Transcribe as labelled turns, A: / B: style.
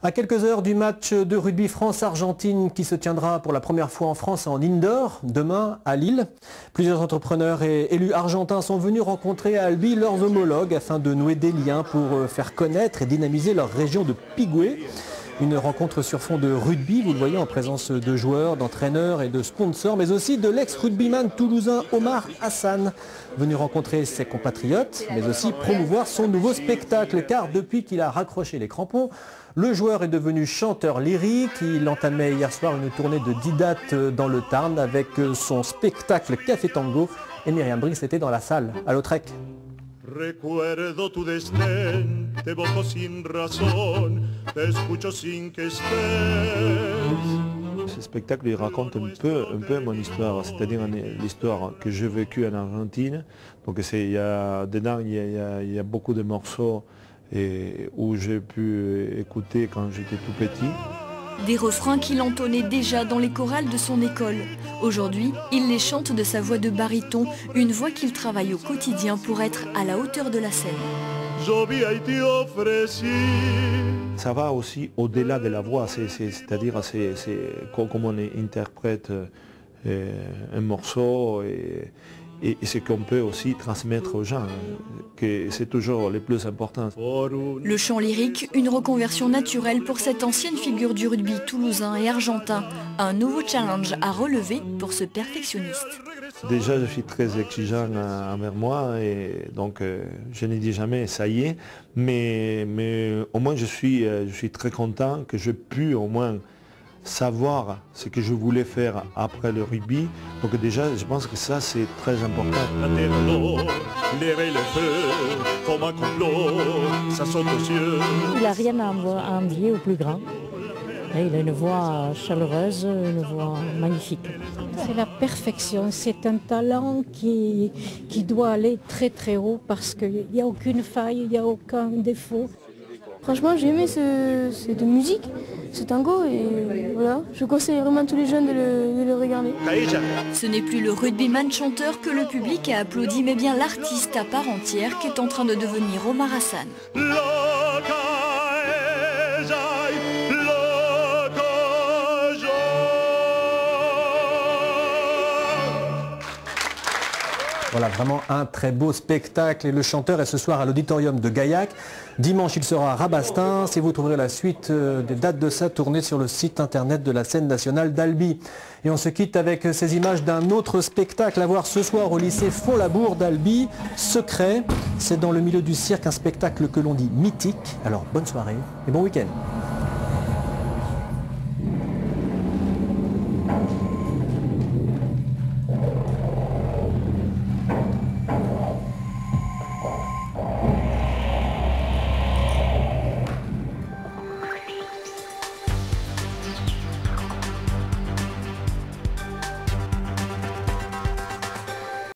A: À quelques heures du match de rugby France-Argentine qui se tiendra pour la première fois en France en indoor, demain à Lille. Plusieurs entrepreneurs et élus argentins sont venus rencontrer à Albi leurs homologues afin de nouer des liens pour faire connaître et dynamiser leur région de Pigoué. Une rencontre sur fond de rugby, vous le voyez, en présence de joueurs, d'entraîneurs et de sponsors, mais aussi de l'ex-rugbyman toulousain Omar Hassan, venu rencontrer ses compatriotes, mais aussi promouvoir son nouveau spectacle, car depuis qu'il a raccroché les crampons, le joueur est devenu chanteur lyrique. Il entamait hier soir une tournée de 10 dates dans le Tarn avec son spectacle Café Tango. Et Myriam Brice était dans la salle, à Lautrec.
B: Recuerdo tu desdén, te evoco sin razón, te escucho sin que estés.
C: Ce spectacle il raconte un peu mon histoire, c'est-à-dire l'histoire que j'ai vécue en Argentine. Donc dedans il y a beaucoup de morceaux où j'ai pu écouter quand j'étais tout petit.
D: Des refrains qu'il entonnait déjà dans les chorales de son école. Aujourd'hui, il les chante de sa voix de baryton, une voix qu'il travaille au quotidien pour être à la hauteur de la scène.
C: Ça va aussi au-delà de la voix, c'est-à-dire comment on interprète un morceau et ce qu'on peut aussi transmettre aux gens, que c'est toujours le plus important.
D: Le chant lyrique, une reconversion naturelle pour cette ancienne figure du rugby toulousain et argentin. Un nouveau challenge à relever pour ce perfectionniste.
C: Déjà, je suis très exigeant envers moi et donc je ne dis jamais ça y est, mais au moins je suis très content que je puisse au moins savoir ce que je voulais faire après le rugby. Donc déjà, je pense que ça, c'est très important.
E: Il n'a rien à envier au plus grand. Il a une voix chaleureuse, une voix magnifique. C'est la perfection, c'est un talent qui doit aller très très haut parce qu'il n'y a aucune faille, il n'y a aucun défaut.
F: Franchement, j'ai aimé cette musique, ce tango, et voilà, je conseille vraiment à tous les jeunes de le regarder.
D: Ce n'est plus le rugbyman chanteur que le public a applaudi, mais bien l'artiste à part entière qui est en train de devenir Omar Hassan.
A: Voilà, vraiment un très beau spectacle. Et le chanteur est ce soir à l'auditorium de Gaillac. Dimanche, il sera à Rabastens. Et vous trouverez la suite des dates de sa tournée sur le site internet de la scène nationale d'Albi. Et on se quitte avec ces images d'un autre spectacle à voir ce soir au lycée Font-Labour d'Albi. Secret, c'est dans le milieu du cirque un spectacle que l'on dit mythique. Alors bonne soirée et bon week-end.